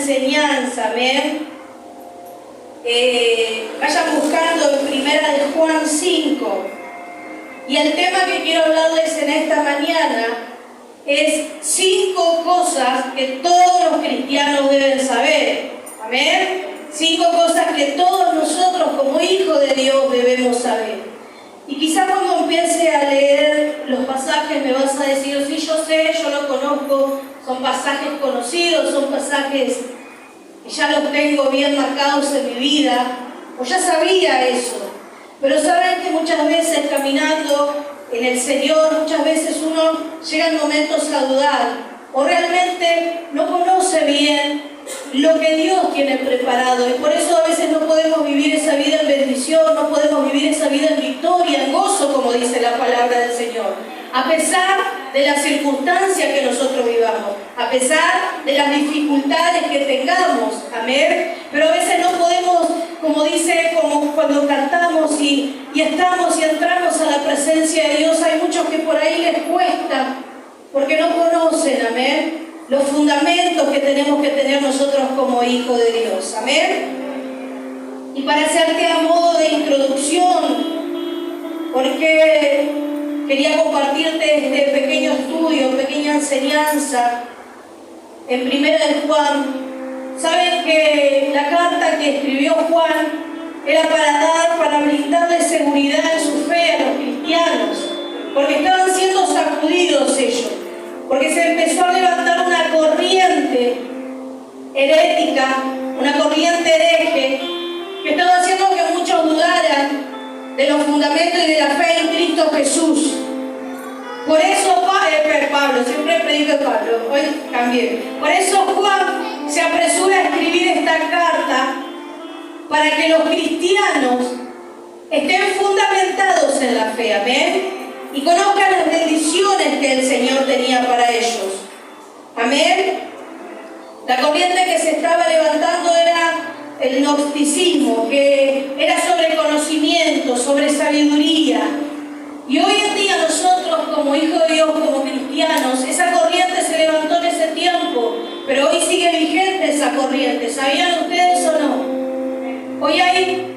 enseñanza, amén. Vayan buscando en Primera de Juan 5. Y el tema que quiero hablarles en esta mañana es 5 cosas que todos los cristianos deben saber. Amén. 5 cosas que todos nosotros como hijos de Dios debemos saber. Y quizás cuando empiece a leer los pasajes me vas a decir, sí, yo sé, yo lo conozco, son pasajes conocidos, son pasajes que ya los tengo bien marcados en mi vida, o ya sabía eso. Pero saben que muchas veces caminando en el Señor, muchas veces uno llega en momentos a dudar, o realmente no conoce bien lo que Dios tiene preparado, y por eso a veces no podemos vivir esa vida en bendición, no podemos vivir esa vida en victoria, en gozo, como dice la palabra del Señor, a pesar de las circunstancias que nosotros vivamos, a pesar de las dificultades que tengamos, amén. Pero a veces no podemos, como dice, como cuando cantamos y estamos y entramos a la presencia de Dios, hay muchos que por ahí les cuesta, porque no conocen, amén, los fundamentos que tenemos que tener nosotros como hijos de Dios, amén. Y para hacerte a modo de introducción, porque quería compartirte este pequeño estudio, pequeña enseñanza en Primera de Juan. Saben que la carta que escribió Juan era para brindarle seguridad en su fe a los cristianos, porque estaban siendo sacudidos ellos. Porque se empezó a levantar una corriente herética, una corriente hereje, que estaba haciendo que muchos dudaran de los fundamentos y de la fe en Cristo Jesús. Por eso Pablo, siempre predico de Pablo, hoy cambié. Por eso Juan se apresura a escribir esta carta para que los cristianos estén fundamentados en la fe, amén, y conozcan las bendiciones que el Señor tenía para ellos. Amén. La corriente que se estaba levantando era el gnosticismo, que era sobre conocimiento, sobre sabiduría. Y hoy en día nosotros, como hijos de Dios, como cristianos, esa corriente se levantó en ese tiempo, pero hoy sigue vigente esa corriente. ¿Sabían ustedes o no? Hoy hay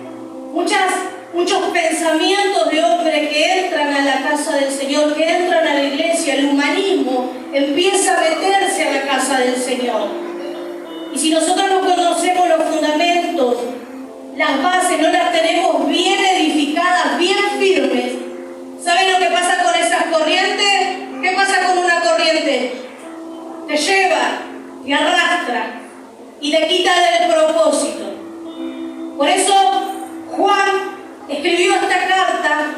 muchos pensamientos de hombres que entran a la casa del Señor, que entran a la iglesia. El humanismo empieza a meterse a la casa del Señor. Y si nosotros no conocemos los fundamentos, las bases, no las tenemos bien edificadas, bien firmes, ¿saben lo que pasa con esas corrientes? ¿Qué pasa con una corriente? Te lleva, te arrastra y te quita del propósito. Por eso Juan escribió esta carta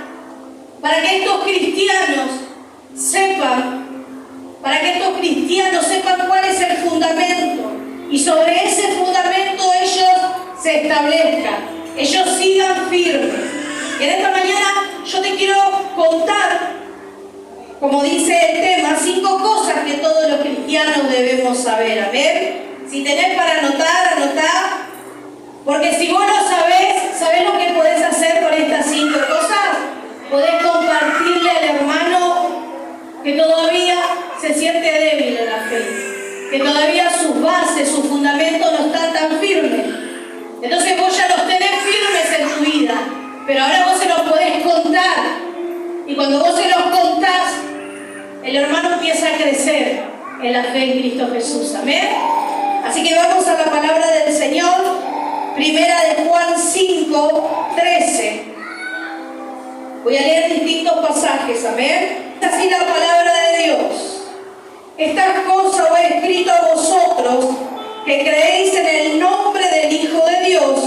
para que estos cristianos sepan, cuál es el fundamento, y sobre ese fundamento ellos se establezcan, ellos sigan firmes. Y en esta mañana yo te quiero contar, como dice el tema, 5 cosas que todos los cristianos debemos saber. Amén. Si tenés para anotar, anotá. Porque si vos no sabés lo que podés hacer con estas 5 cosas. Podés compartirle al hermano que todavía se siente débil en la fe, que todavía sus bases, sus fundamentos no están tan firmes. Entonces vos ya los tenés firmes en tu vida, pero ahora vos se los podés contar. Y cuando vos se los contás, el hermano empieza a crecer en la fe en Cristo Jesús. Amén. Así que vamos a la palabra del Señor. Primera de Juan 5, 13. Voy a leer distintos pasajes, amén. Así la palabra de Dios. Estas cosas os he escrito a vosotros, que creéis en el nombre del Hijo de Dios,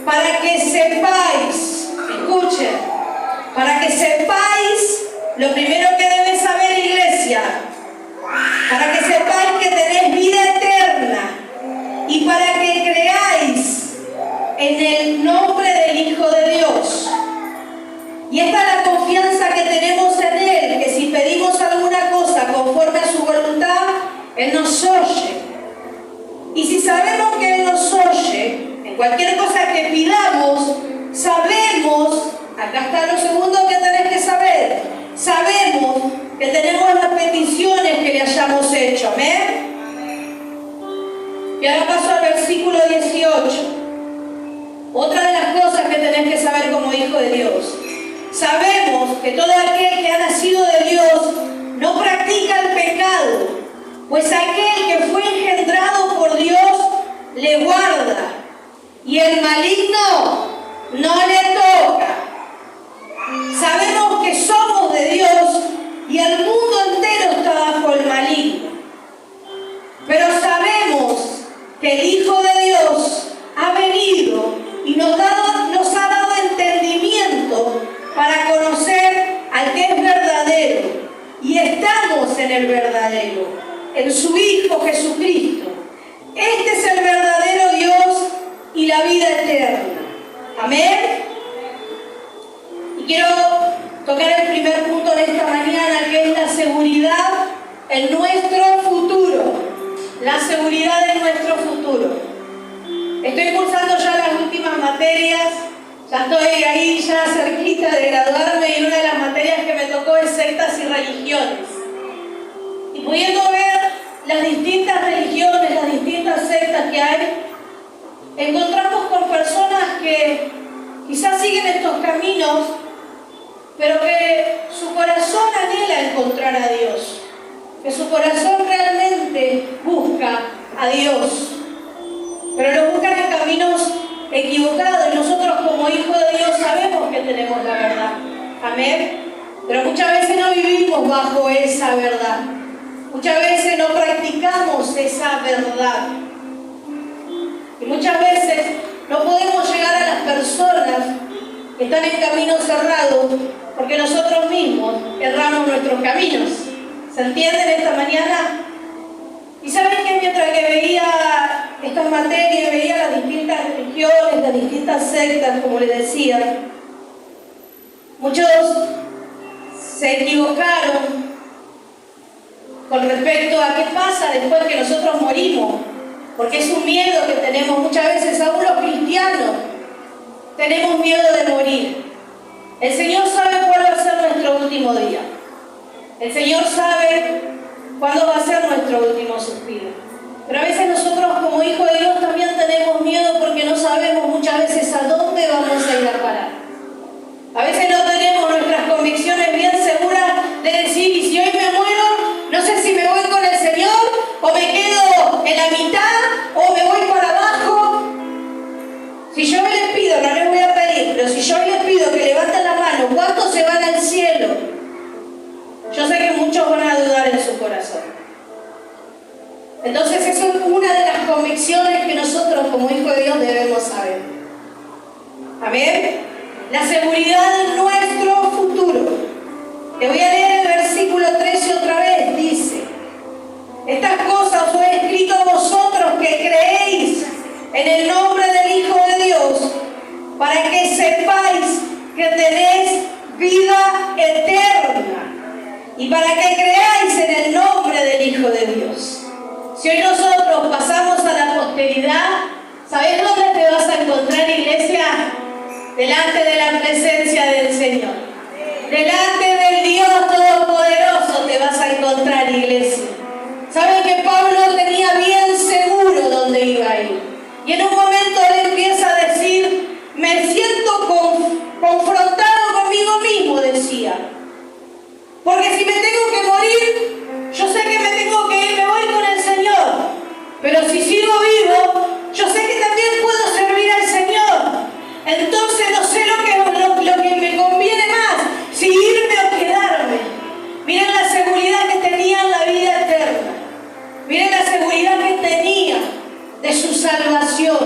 para que sepáis, escuchen, para que sepáis lo primero que debes saber, iglesia, para que sepáis que tenéis vida eterna, y para que creáis en el nombre del Hijo de Dios. Y esta es la confianza que tenemos en Él, que si pedimos alguna cosa conforme a su voluntad, Él nos oye. Y si sabemos que Él nos oye, en cualquier cosa que pidamos, sabemos, acá está lo segundo que tenés que saber, sabemos que tenemos las peticiones que le hayamos hecho. Amén. Y ahora paso al versículo 18. Otra de las cosas que tenés que saber como hijo de Dios. Sabemos que todo aquel que ha nacido de Dios no practica el pecado, pues aquel que fue engendrado por Dios le guarda, y el maligno no le toca. Sabemos que somos de Dios y el mundo entero está bajo el maligno. Pero sabemos que el Hijo de Dios ha venido y nos ha dado entendimiento para conocer al que es verdadero. Y estamos en el verdadero, en su Hijo Jesucristo. Este es el verdadero Dios y la vida eterna. Amén. Y quiero tocar el primer punto de esta mañana, que es la seguridad en nuestro futuro. La seguridad en nuestro futuro. Estoy cursando ya las últimas materias, ya estoy ahí ya cerquita de graduarme, y una de las materias que me tocó es sectas y religiones. Y pudiendo ver las distintas religiones, las distintas sectas que hay, encontramos con personas que quizás siguen estos caminos, pero que su corazón anhela encontrar a Dios, que su corazón realmente busca a Dios, pero lo buscan en caminos equivocados, y nosotros como hijos de Dios sabemos que tenemos la verdad. Amén. Pero muchas veces no vivimos bajo esa verdad, muchas veces no practicamos esa verdad, y muchas veces no podemos llegar a las personas que están en caminos cerrados porque nosotros mismos erramos nuestros caminos. ¿Se entienden esta mañana? Y saben que mientras que veía estas materias, veía las distintas religiones, las distintas sectas, como les decía, muchos se equivocaron con respecto a qué pasa después que nosotros morimos, porque es un miedo que tenemos muchas veces, aún los cristianos tenemos miedo de morir. El Señor sabe cuál va a ser nuestro último día. El Señor sabe cuándo va a ser nuestro último suspiro. Pero a veces nosotros como hijos de Dios también tenemos miedo porque no sabemos muchas veces a dónde vamos a ir a parar. A veces no tenemos nuestras convicciones bien seguras de decir, y si hoy me muero, no sé si me voy con el Señor, o me quedo en la mitad, o me voy para abajo. Si yo les pido, no les voy a pedir, pero si yo les pido que levanten la mano, ¿cuántos se van al cielo? Yo sé que muchos van a dudar en su corazón. Entonces eso es una de las convicciones que nosotros como hijos de Dios debemos saber. Amén. La seguridad en nuestro futuro. Te voy a leer el versículo 13 otra vez. Dice: estas cosas os he escrito a vosotros que creéis en el nombre del Hijo de Dios, para que sepáis que tenéis vida eterna, y para que creáis en el nombre del Hijo de Dios. Si hoy nosotros pasamos a la posteridad, ¿sabés dónde te vas a encontrar, iglesia? Delante de la presencia del Señor. Delante del Dios Todopoderoso te vas a encontrar, iglesia. ¿Saben que Pablo tenía bien seguro dónde iba a ir? Y en un momento él empieza a decir, me siento confrontado conmigo mismo, decía. Porque si me tengo que morir, yo sé que me tengo que ir, me voy con el Señor. Pero si sigo vivo, yo sé que también puedo servir al Señor. Entonces no sé lo que me conviene más, si irme o quedarme. Miren la seguridad que tenía en la vida eterna. Miren la seguridad que tenía de su salvación.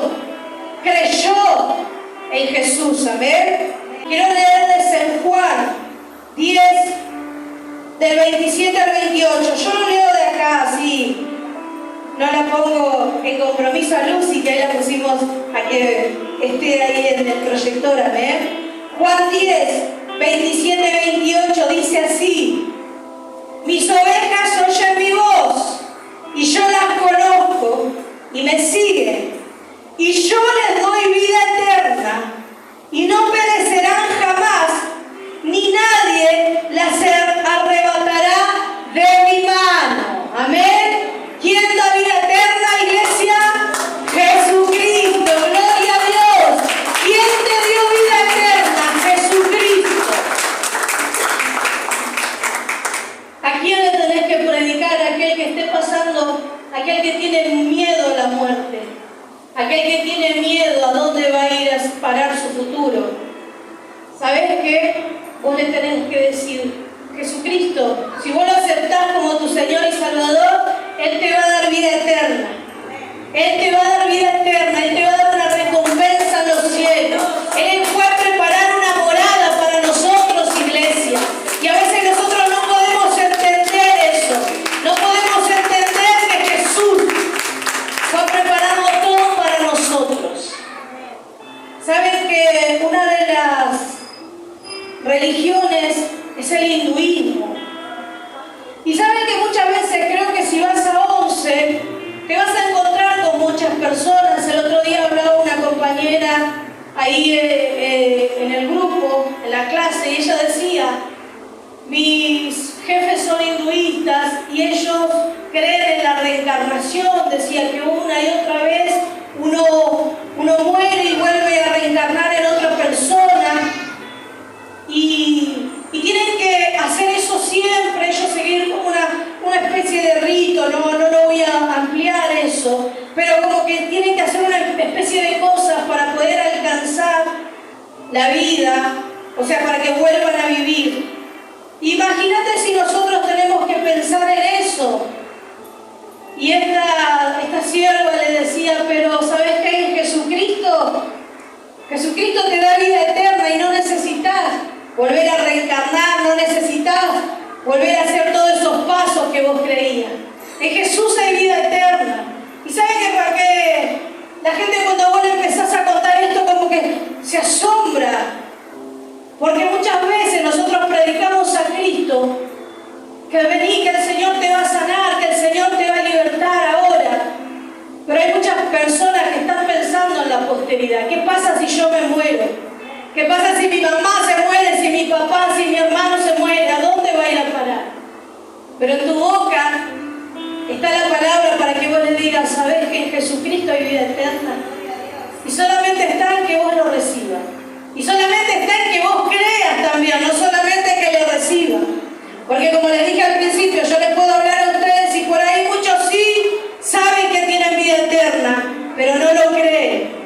Creyó en Jesús. Amén. Quiero leerles en Juan 10, del 27 al 28. Yo lo leo de acá, así. No la pongo en compromiso a Lucy, que ahí la pusimos a que esté ahí en el proyector. Amén. Juan 10, 27, 28 dice así: mis ovejas oyen mi voz, y yo las conozco, y me siguen, y yo les doy vida eterna, y no perecerán jamás, ni nadie las arrebatará de mi mano. Amén. ¿Quién da vida eterna, iglesia? tiene miedo a dónde va a ir a parar su futuro, ¿sabés qué? Vos le tenés que decir: Jesucristo, si vos lo aceptás como tu Señor y Salvador, Él te va a dar vida eterna. Él te va a dar vida eterna, Él te va a dar una recompensa en los cielos. Él fue a preparar una morada para nosotros, iglesia. Y a veces nosotros no podemos entender eso. No podemos entender que Jesús fue preparando todo para nosotros. ¿Saben que una de las religiones es el hinduismo? Y saben que muchas veces, creo que si vas a 11, te vas a encontrar con muchas personas. El otro día hablaba una compañera ahí en el grupo, en la clase, y ella decía: mis jefes son hinduistas y ellos creen en la reencarnación. Decía que una y otra vez uno muere y vuelve a reencarnar en otra persona. Y tienen que hacer eso siempre, ellos seguir como una especie de rito, no lo voy a ampliar eso, pero como que tienen que hacer una especie de cosas para poder alcanzar la vida, o sea, para que vuelvan a vivir. Imagínate si nosotros tenemos que pensar en eso. Y esta sierva le decía: pero ¿sabes qué? En Jesucristo te da vida eterna y no necesitas volver a reencarnar, no necesitas volver a hacer todos esos pasos que vos creías. En Jesús hay vida eterna. ¿Y saben que para qué? La gente, cuando vos le empezás a contar esto, como que se asombra. Porque muchas veces nosotros predicamos a Cristo, que vení, que el Señor te va a sanar, que el Señor te va a libertar ahora. Pero hay muchas personas que están pensando en la posteridad. ¿Qué pasa si yo me muero? ¿Qué pasa si mi mamá se muere, si mi papá, si mi hermano se muere? ¿A dónde va a ir a parar? Pero en tu boca está la palabra para que vos le digas: ¿sabés que en Jesucristo hay vida eterna? Y solamente está en que vos lo recibas. Y solamente está en que vos creas también, no solamente que le recibas. Porque como les dije al principio, yo les puedo hablar a ustedes y por ahí muchos sí saben que tienen vida eterna, pero no lo creen.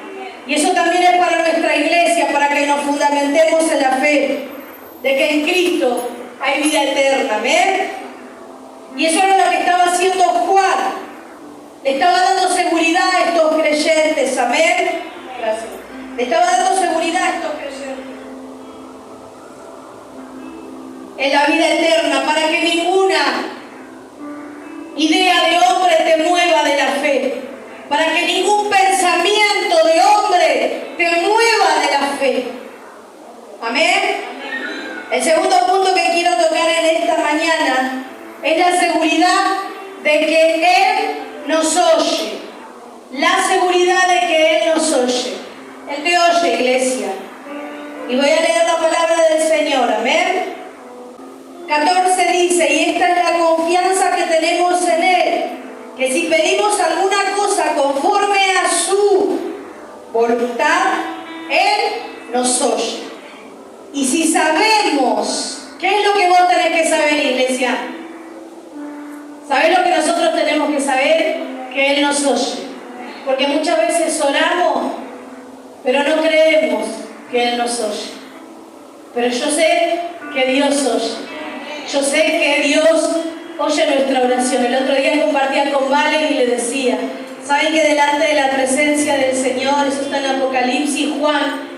Y eso también es para nuestra iglesia, para que nos fundamentemos en la fe de que en Cristo hay vida eterna. ¿Amén? Y eso era lo que estaba haciendo Juan. Le estaba dando seguridad a estos creyentes. ¿Amén? Gracias. Le estaba dando seguridad a estos creyentes en la vida eterna, para que ninguna idea de hombre te mueva de la fe, para que ningún pensamiento de hombre te mueva de la fe. Amén. El segundo punto que quiero tocar en esta mañana es la seguridad de que Él nos oye. La seguridad de que Él nos oye. Él te oye, iglesia. Y voy a leer la palabra del Señor. Amén. 14 dice: y esta es la confianza que tenemos en Él, que si pedimos alguna cosa conforme a su voluntad, Él nos oye. Y si sabemos, ¿qué es lo que vos tenés que saber, iglesia? ¿Sabés lo que nosotros tenemos que saber? Que Él nos oye. Porque muchas veces oramos, pero no creemos que Él nos oye. Pero yo sé que Dios oye. Yo sé que Dios oye nuestra oración. El otro día compartía con Valen y le decía: ¿saben que delante de la presencia del Señor, eso está en Apocalipsis,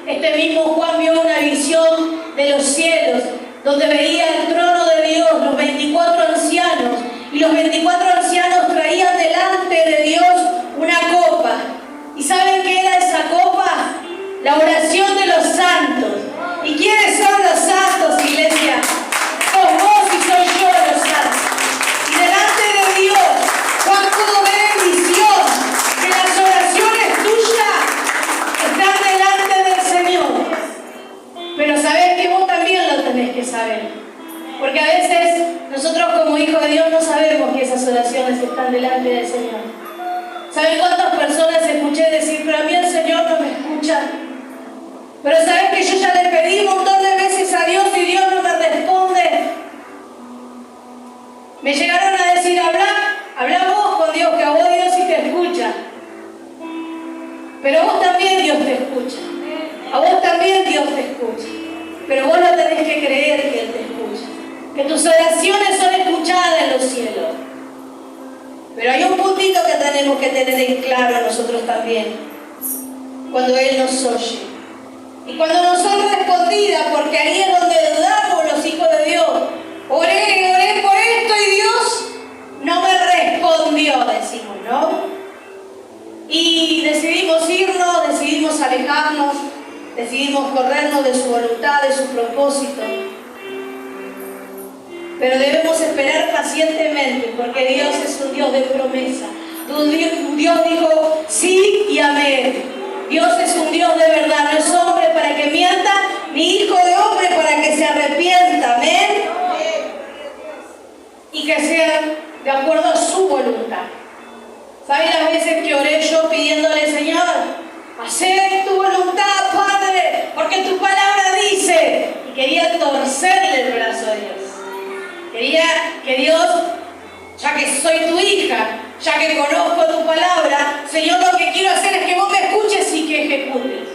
este mismo Juan vio una visión de los cielos, donde veía el trono de Dios, los 24 ancianos, y los 24 ancianos traían delante de Dios una copa. ¿Y saben qué era esa copa? La oración de los santos. ¿Y quiénes son los santos, iglesia? Sos vos y soy yo los santos. Y delante de Dios, Juan pudo ver en visión que las oraciones tuyas están delante del Señor. Pero sabés que vos también lo tenés que saber. Porque a veces nosotros como hijos de Dios no sabemos que esas oraciones están delante del Señor. ¿Saben cuántas personas escuché decir: pero a mí el Señor no me escucha? Pero ¿sabes que yo ya le pedí un montón de veces a Dios y Dios no me responde? Me llegaron a decir: habla vos con Dios, que a vos Dios sí te escucha. Pero a vos también Dios te escucha. A vos también Dios te escucha. Pero vos no tenés que creer que Él te escucha. Que tus oraciones son escuchadas en los cielos. Pero hay un puntito que tenemos que tener en claro nosotros también. Cuando Él nos oye. Y cuando nos son respondidas, porque ahí es donde dudamos los hijos de Dios. Oré por esto y Dios no me respondió, decimos, ¿no? Y decidimos irnos, decidimos alejarnos, decidimos corrernos de su voluntad, de su propósito. Pero debemos esperar pacientemente, porque Dios es un Dios de promesa. Dios dijo sí y amén. Dios es un Dios de verdad, no es hombre para que mienta, ni hijo de hombre para que se arrepienta. Amén. Y que sea de acuerdo a su voluntad. ¿Saben las veces que oré yo pidiéndole, Señor, haced tu voluntad, Padre, porque tu palabra dice? Y quería torcerle el brazo a Dios. Quería que Dios, ya que soy tu hija, ya que conozco tu palabra, Señor, lo que quiero hacer es que vos me escuches y que ejecutes.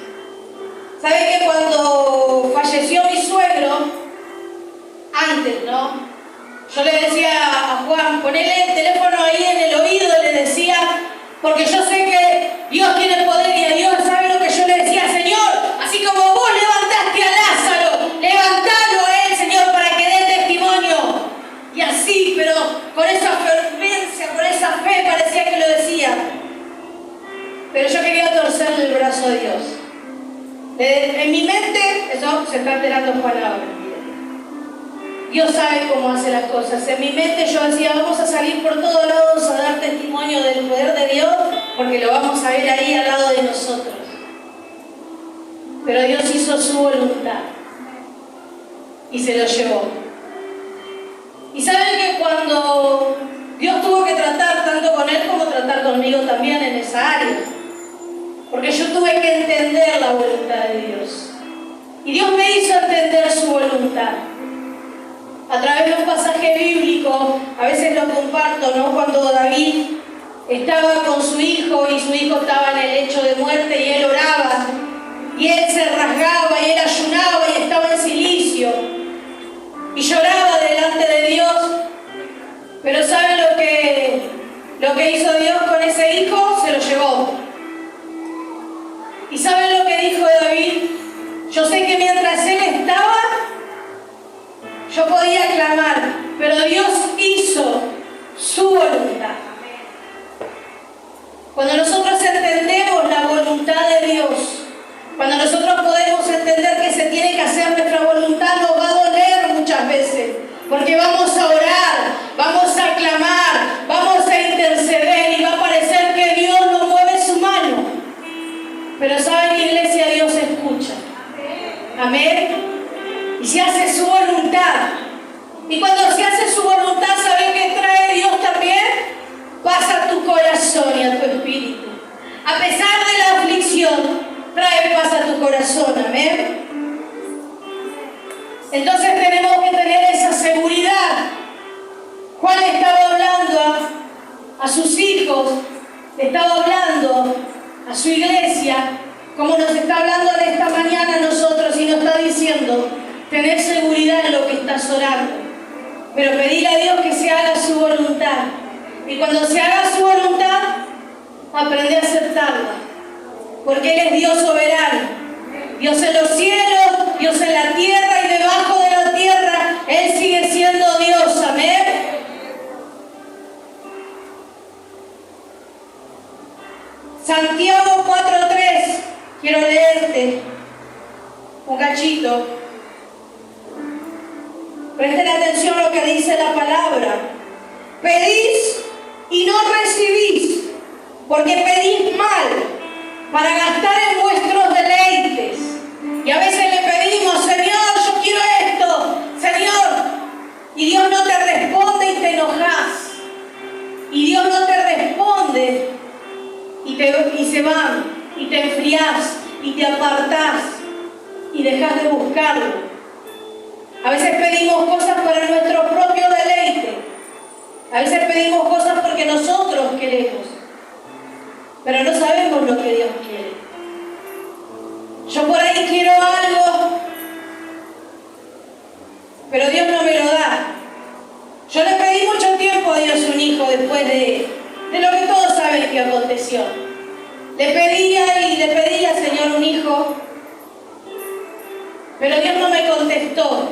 ¿Sabe que cuando falleció mi suegro, antes, ¿no? Yo le decía a Juan, ponele el teléfono ahí en el oído, le decía, porque yo sé que Dios tiene poder y a Dios sabe lo que yo le decía, Señor, así como vos levantaste a Lázaro, levantalo a él, Señor, para que dé testimonio. Y así, pero con esa fervencia, con esa fe, parecía que lo decía. Pero yo quería torcerle el brazo a Dios. En mi mente, eso se está alterando en palabras. Dios sabe cómo hace las cosas. En mi mente yo decía, vamos a salir por todos lados a dar testimonio del poder de Dios, porque lo vamos a ver ahí al lado de nosotros. Pero Dios hizo su voluntad y se lo llevó. Y saben que cuando Dios tuvo que tratar tanto con él como tratar conmigo también en esa área, porque yo tuve que entender la voluntad de Dios. Y Dios me hizo entender su voluntad. A través de un pasaje bíblico, a veces lo comparto, ¿no? Cuando David estaba con su hijo y su hijo estaba en el lecho de muerte y él oraba, y él se rasgaba y él ayunaba y estaba en cilicio y lloraba delante de Dios. Pero ¿saben lo que hizo Dios con ese hijo? Se lo llevó. ¿Y saben lo que dijo David? Yo sé que mientras él estaba, yo podía clamar, pero Dios hizo su voluntad. Cuando nosotros entendemos la voluntad de Dios, cuando nosotros podemos entender que se tiene que hacer nuestra voluntad, nos va a doler muchas veces, porque vamos a orar, vamos a clamar, vamos a interceder y va a parecer que Dios no mueve su mano. Pero ¿saben, iglesia? Dios escucha. Amén. Y se hace su voluntad. Y cuando se hace su voluntad, ¿saben qué trae Dios también? Paz a tu corazón y a tu espíritu. A pesar de la aflicción, trae paz a tu corazón. Amén. Entonces tenemos que tener esa seguridad. Juan estaba hablando a sus hijos, estaba hablando a su iglesia, como nos está hablando en esta mañana a nosotros, y nos está diciendo: tener seguridad en lo que estás orando, pero pedirle a Dios que se haga su voluntad. Y cuando se haga su voluntad, aprende a aceptarla, porque Él es Dios soberano, Dios en los cielos, Dios en la tierra y debajo de la tierra. Él sigue siendo Dios. Amén. Santiago 4:3, quiero leerte un cachito. Presten atención a lo que dice la palabra. Pedís y no recibís, porque pedís mal, para gastar en vuestros deleites. Y a veces le pedimos: Señor, yo quiero esto, Señor. Y Dios no te responde y te enojas. Y Dios no te responde y se van, y te enfriás, y te apartás, y dejas de buscarlo. A veces pedimos cosas para nuestro propio deleite. A veces pedimos cosas porque nosotros queremos. Pero no sabemos lo que Dios quiere. pero Dios no me lo da. Yo le pedí mucho tiempo a Dios un hijo después de lo que todos saben que aconteció. Le pedía, Señor, un hijo, pero Dios no me contestó.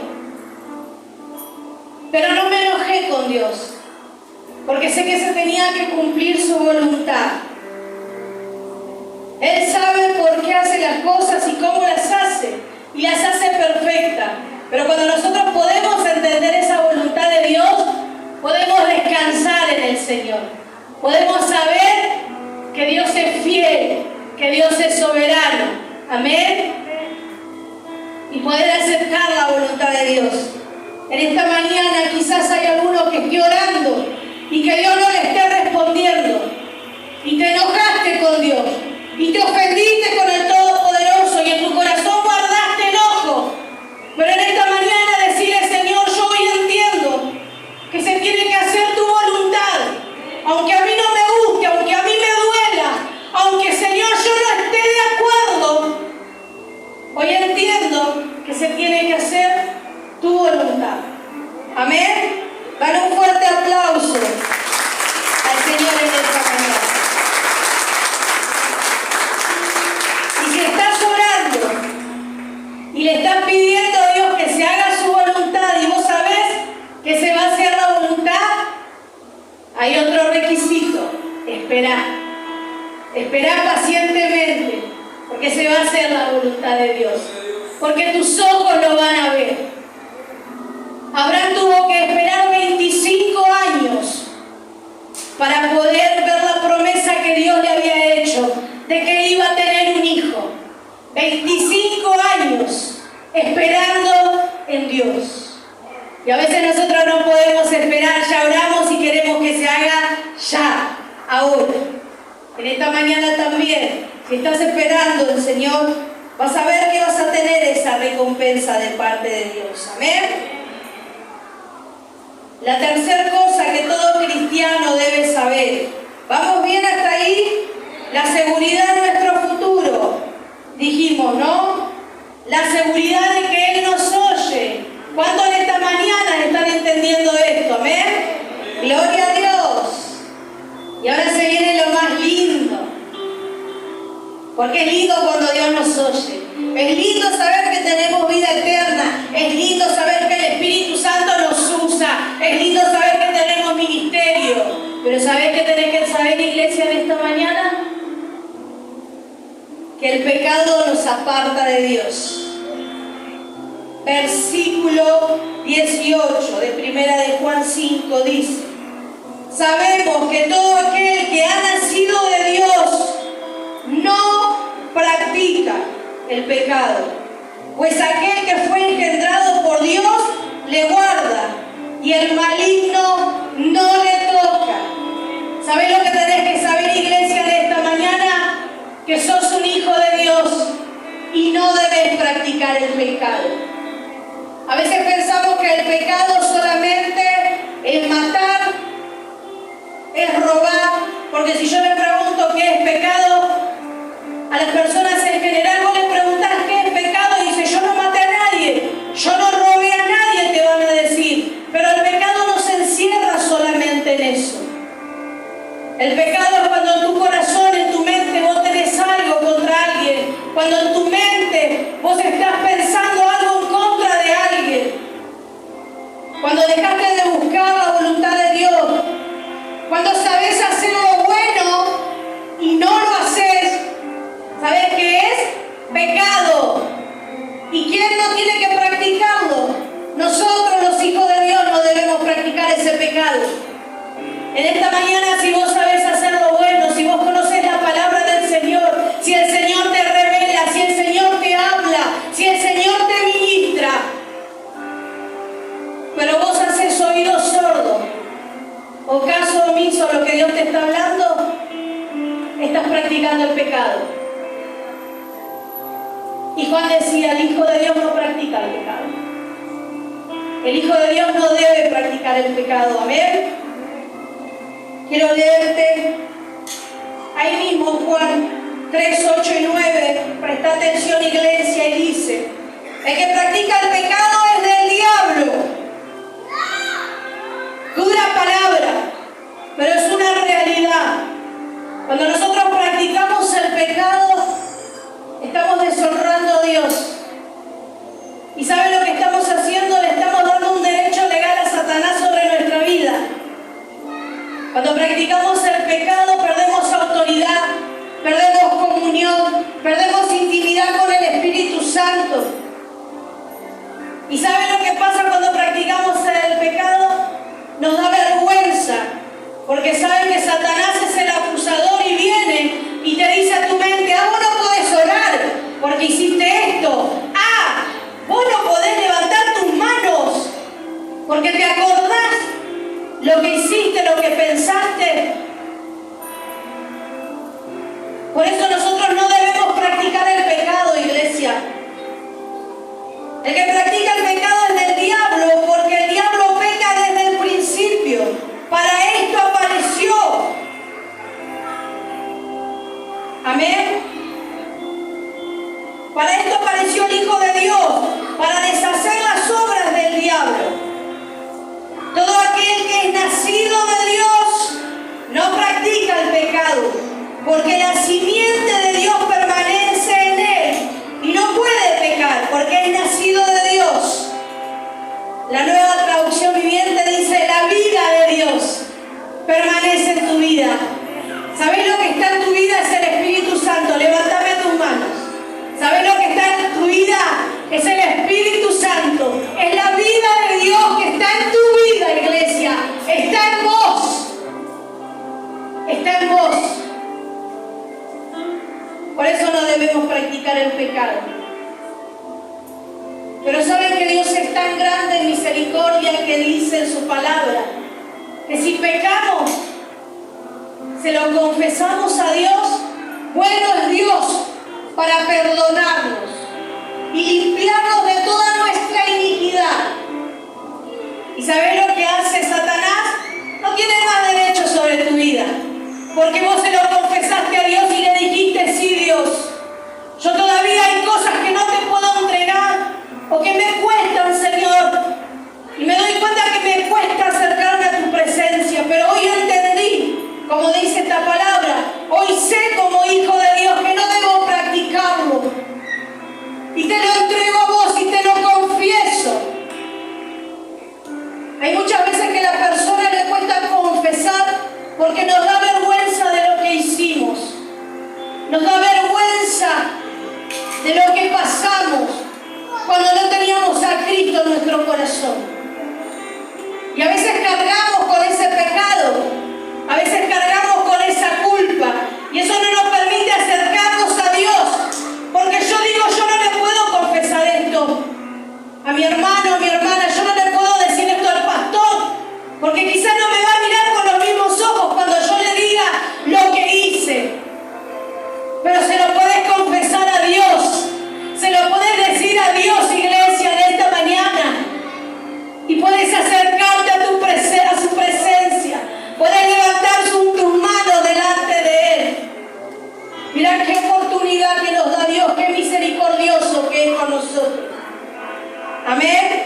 Pero no me enojé con Dios, porque sé que se tenía que cumplir su voluntad. Él sabe por qué hace las cosas y cómo las hace, y las hace perfectas. Pero cuando nosotros podemos entender esa voluntad de Dios, podemos descansar en el Señor. Podemos saber que Dios es fiel, que Dios es soberano. Amén. Y poder aceptar la voluntad de Dios. En esta mañana quizás hay alguno que esté orando y que Dios no le esté respondiendo. Y te enojaste con Dios. Y te ofendiste con el Todopoderoso. Y en tu corazón guardaste enojo. Pero en esta mañana decirle, Señor, yo hoy entiendo que se tiene que hacer tu voluntad. Aunque a mí no me guste, aunque a mí me duela, aunque, Señor, yo no esté de acuerdo, hoy entiendo que se tiene que hacer tu voluntad. Amén. Dale un fuerte aplauso al Señor en esta mañana. Y si estás orando y le estás pidiendo a Dios que se haga su voluntad y vos sabés que se va a hacer la voluntad, hay otro requisito: esperar. Esperar pacientemente, porque se va a hacer la voluntad de Dios. Porque tus ojos lo van a ver. Abraham tuvo que esperar 25 años para poder ver la promesa que Dios le había hecho de que iba a tener un hijo. 25 años esperando en Dios. Y a veces nosotros no podemos esperar, ya oramos y queremos que se haga ya, ahora. En esta mañana también, si estás esperando el Señor, vas a ver que vas a tener esa recompensa de parte de Dios. Amén. La tercera cosa que todo cristiano debe saber. ¿Vamos bien hasta ahí? La seguridad de nuestro futuro. Dijimos, ¿no? La seguridad de que Él nos oye. ¿Cuántos en esta mañana están entendiendo esto? Amén. Gloria a Dios. Y ahora se viene lo más lindo. Porque es lindo cuando Dios nos oye. Es lindo saber que tenemos vida eterna. Es lindo saber que el Espíritu Santo nos usa. Es lindo saber que tenemos ministerio. Pero ¿sabés qué tenés que saber, iglesia, en esta mañana? Que el pecado nos aparta de Dios. Versículo 18 de Primera de Juan 5 dice: sabemos que todo aquel que ha nacido de Dios no practica el pecado, pues aquel que fue engendrado por Dios le guarda y el maligno no le toca. ¿Sabés lo que tenés que saber, iglesia, de esta mañana? Que sos un hijo de Dios y no debes practicar el pecado. A veces pensamos que el pecado solamente es matar, es robar, porque si yo le pregunto qué es pecado, a las personas en general vos les preguntás qué es pecado y dice: yo no maté a nadie, yo no robé a nadie, te van a decir. Pero el pecado no se encierra solamente en eso. El pecado es cuando en tu corazón, en tu mente, vos tenés algo contra alguien, cuando en tu mente vos estás pensando algo en contra de alguien, cuando dejaste de buscar la voluntad de Dios, cuando sabés hacer lo bueno y no lo haces. ¿Sabés qué es? Pecado. ¿Y quién no tiene que practicarlo? Nosotros, los hijos de Dios, no debemos practicar ese pecado. En esta mañana, si vos sabés hacer lo bueno, si vos conoces la palabra del Señor, si el Señor te revela, si el Señor te habla, si el Señor te ministra, pero vos haces oído sordo o caso omiso a lo que Dios te está hablando, estás practicando el pecado. Y Juan decía: el Hijo de Dios no practica el pecado. El Hijo de Dios no debe practicar el pecado. Amén. Quiero leerte ahí mismo Juan 3, 8 y 9. Presta atención, iglesia, y dice: el que practica el pecado es del diablo, Santo. ¿Y saben lo que pasa cuando practicamos el pecado? Nos da vergüenza, porque saben que Satanás es el acusador y viene y te dice a tu mente: ah, vos no podés orar porque hiciste esto. Ah, vos no podés levantar tus manos porque te acordás lo que hiciste, lo que pensaste. Por eso nosotros no debemos practicar el pecado, iglesia. El que practica el pecado es del diablo, porque el diablo peca desde el principio. Para esto apareció. Amén. Para esto apareció el Hijo de Dios, para deshacer las obras del diablo. Todo aquel que es nacido de Dios no practica el pecado, porque la simiente de Dios permanece en él y no puede pecar, porque es nacido de Dios. La Nueva Traducción Viviente dice: la vida de Dios permanece en tu vida. ¿Sabés lo que está en tu vida? Es el Espíritu Santo. Levántame tus manos. ¿Sabés lo que está en tu vida? Es el Espíritu Santo. Es la vida de Dios que está en tu vida, iglesia. Está en vos. Está en vos. Por eso no debemos practicar el pecado. Pero saben que Dios es tan grande en misericordia que dice en su palabra que si pecamos, se lo confesamos a Dios, bueno es Dios para perdonarnos y limpiarnos de toda nuestra iniquidad. ¿Y sabés lo que hace Satanás? No tiene más derecho sobre tu vida, porque vos se lo confesaste a Dios y le dijiste: sí, Dios, yo todavía hay cosas que no te puedo entregar o que me cuestan, Señor, y me doy cuenta que me cuesta acercarme a tu presencia, pero hoy entendí, como dice esta palabra, hoy sé como hijo de Dios que no debo practicarlo, y te lo entrego a vos y te lo confieso. Hay muchas veces que a la persona le cuesta confesar porque nos da vergüenza de lo que hicimos, nos da vergüenza de lo que pasamos cuando no teníamos a Cristo en nuestro corazón. Y a veces cargamos con ese pecado, a veces cargamos con esa culpa, y eso no nos permite acercarnos a Dios, porque yo digo: yo no le puedo confesar esto a mi hermano, a mi hermana, yo no le puedo decir esto al pastor, porque quizás no me va a mirar con los mismos ojos cuando yo le diga lo que hice. Pero se lo podés confesar a Dios, se lo podés decir a Dios, iglesia, en esta mañana, y puedes acercarte a su presencia, puedes levantar tus manos delante de Él. Mirá qué oportunidad que nos da Dios, qué misericordioso que es con nosotros. Amén.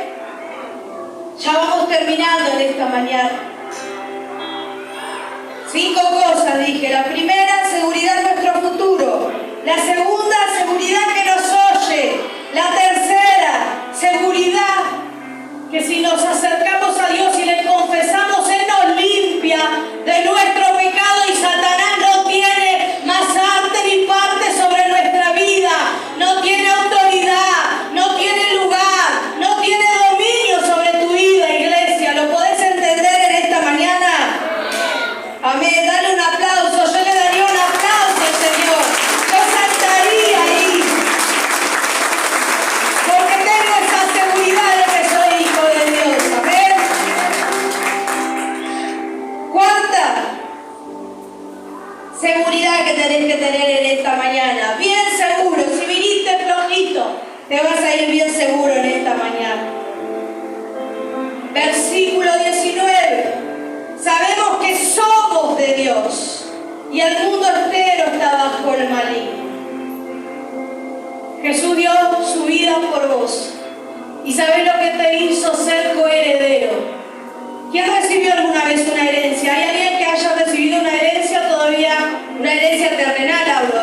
Ya vamos terminando en esta mañana. 5 cosas dije. La primera, seguridad en nuestro futuro. La segunda, seguridad que nos oye. La tercera, seguridad que si nos acercamos a Dios y le confesamos, Él nos limpia de nuestro pecado y Satanás no tiene más arte ni parte sobre nuestra vida, no tiene autoridad, no tiene lugar, no tiene dominio sobre tu vida, iglesia. ¿Lo podés entender en esta mañana? Amén. Dale un aplauso. Yo le daría un aplauso al Señor. Yo saltaría ahí, porque tengo esa seguridad de que soy hijo de Dios. Amén. Cuarta seguridad que tenés que tener en esta mañana. Bien seguro. Si viniste flojito, te vas a ir bien seguro en esta mañana. Versículo 19. Sabemos que somos de Dios y el mundo entero está bajo el maligno. Jesús dio su vida por vos. ¿Y sabés lo que te hizo ser coheredero? ¿Quién recibió alguna vez una herencia? ¿Hay alguien que haya recibido una herencia todavía? Una herencia terrenal hablo,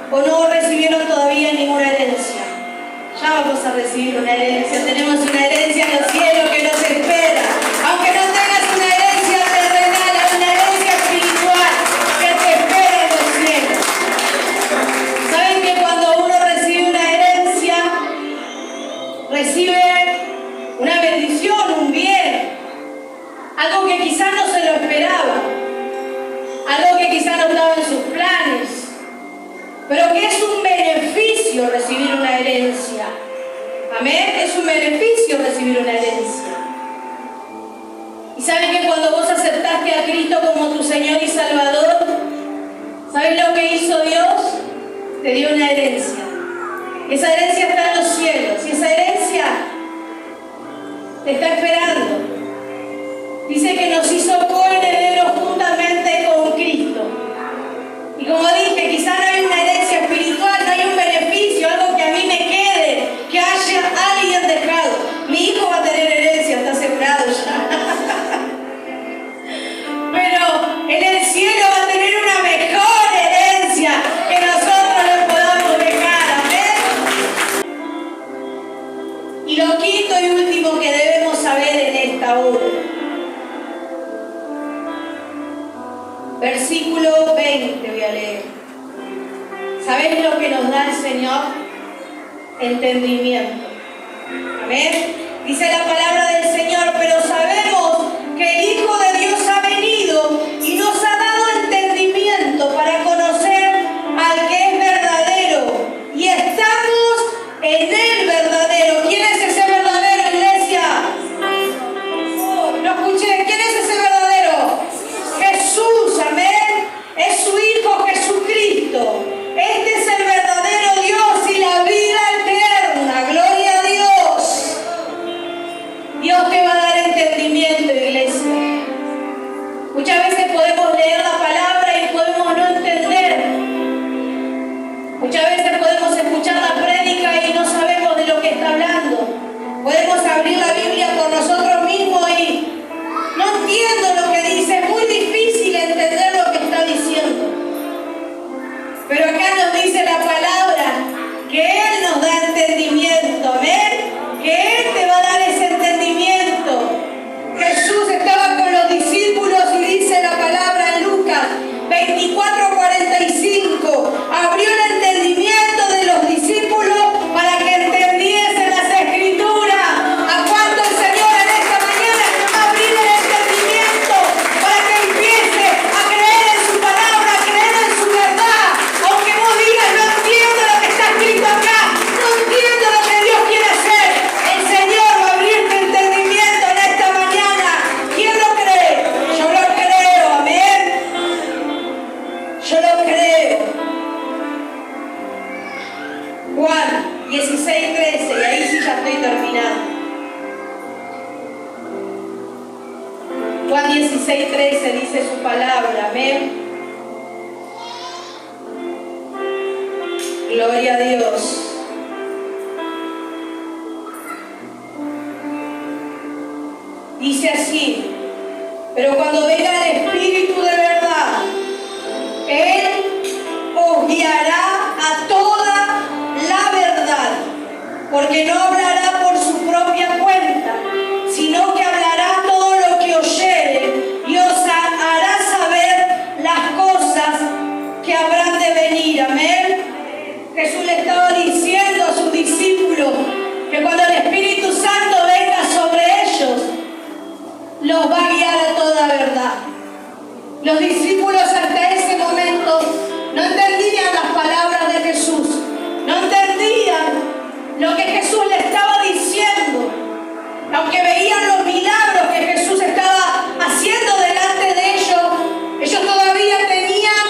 ¿O no recibieron todavía ninguna herencia? Ya vamos a recibir una herencia. Tenemos una herencia en los cielos que nos espera. Aunque no tengas una herencia terrenal, hay una herencia espiritual que te espera en los cielos. ¿Saben que cuando uno recibe una herencia, herencia. Amén. Es un beneficio recibir una herencia. Y saben que cuando vos aceptaste a Cristo como tu Señor y Salvador, ¿sabes lo que hizo Dios? Te dio una herencia. Esa herencia está en los cielos y esa herencia te está esperando. Dice que nos hizo coherederos juntamente con Cristo. Y como dije, quizá no hay una herencia espiritual, no hay un beneficio, algo que a mí me quede, que haya alguien dejado. Mi hijo va a tener herencia, está asegurado ya. Pero en el cielo va a tener una mejor herencia que nosotros le podamos dejar. Amén. Y lo quinto y último que debemos saber en esta hora. Versículo 20 voy a leer. ¿Sabéis lo que nos da el Señor? Entendimiento. Amén. Dice la palabra del Señor, pero sabemos que el Hijo de Dios ha venido y nos ha dado entendimiento para conocer al que es verdadero. Y estamos en el verdadero. ¿Quién es ese verdadero, iglesia? Oh, no escuché. ¿Quién es ese verdadero? Jesús, amén. Es su Hijo Jesucristo. Este es el verdadero Dios y la vida eterna. Gloria a Dios. Dios te va a dar entendimiento, iglesia. Muchas veces podemos leer la palabra y podemos no entender. Muchas veces podemos escuchar la prédica y no sabemos de lo que está hablando. Podemos abrir la Biblia por nosotros mismos y no entiendo lo que dice. Es muy difícil entender lo que está diciendo. Pero acá nos dice la palabra que Él nos da entendimiento. Amén. Que Él te va a dar ese entendimiento. Jesús estaba con los discípulos y dice la palabra en Lucas 24:45. Abrió el entendimiento de los discípulos para que entendiesen las Escrituras. ¿A cuánto el Señor en esta mañana va a abrir el entendimiento para que empiece a creer en su palabra, a creer en su verdad? Aunque vos digas, no entiendo lo que está escrito acá, no entiendo lo que Dios quiere hacer, el Señor va a abrirte entendimiento en esta mañana. ¿Quién lo cree? Yo lo creo, amén. Yo lo creo. Juan 16:13, y ahí sí ya estoy terminando. Juan 16:13 dice su palabra, amén. Gloria a Dios. Dice así: pero cuando venga el Espíritu de verdad, Él os guiará a toda la verdad, porque no hablará por su propia cuenta, sino que hablará todo lo que oyere y os hará saber las cosas que habrán de venir. Amén. Jesús le estaba diciendo a sus discípulos que cuando el Espíritu Santo venga sobre ellos, los va a guiar a toda verdad. Los discípulos hasta ese momento no entendían las palabras de Jesús, no entendían lo que Jesús le estaba diciendo. Aunque veían los milagros que Jesús estaba haciendo delante de ellos, ellos todavía tenían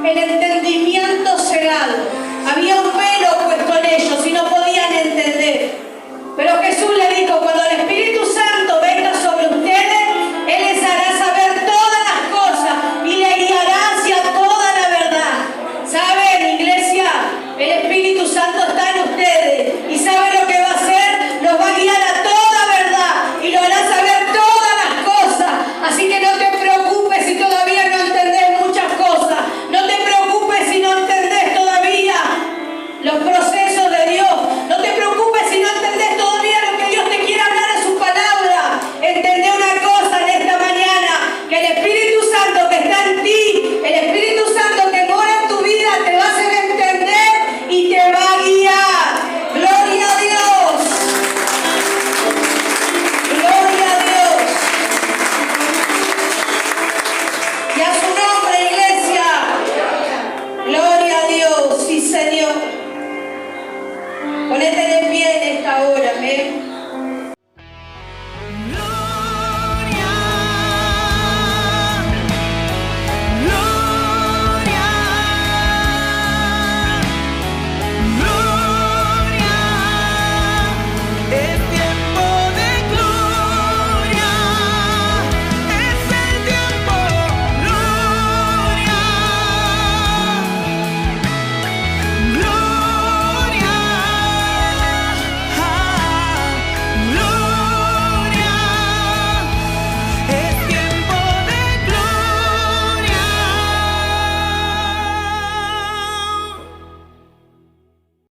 el entendimiento cegado. Había un velo puesto en ellos y no podían entender. Pero Jesús le dijo: cuando el Espíritu Santo venga sobre ustedes, Él les hará saber todas las cosas y les guiará hacia toda la verdad. ¿Saben, iglesia? El Espíritu Santo está en ustedes y sabe lo que va a hacer. Los va a guiar a toda verdad y lo hará saber todas las cosas. Así que no te preocupes si todavía no entendés muchas cosas. No te preocupes si no entendés todavía los procesos de Dios. No te preocupes si no entendés todavía lo que Dios te quiere hablar en su palabra. Entendé una cosa en esta mañana: que el Espíritu Santo que está en ti, el Espíritu Santo que mora en tu vida, te va a hacer entender y te va a guiar. Gloria a Dios. Gloria a Dios. Y a su nombre, iglesia. Gloria a Dios. Sí, Señor. amén.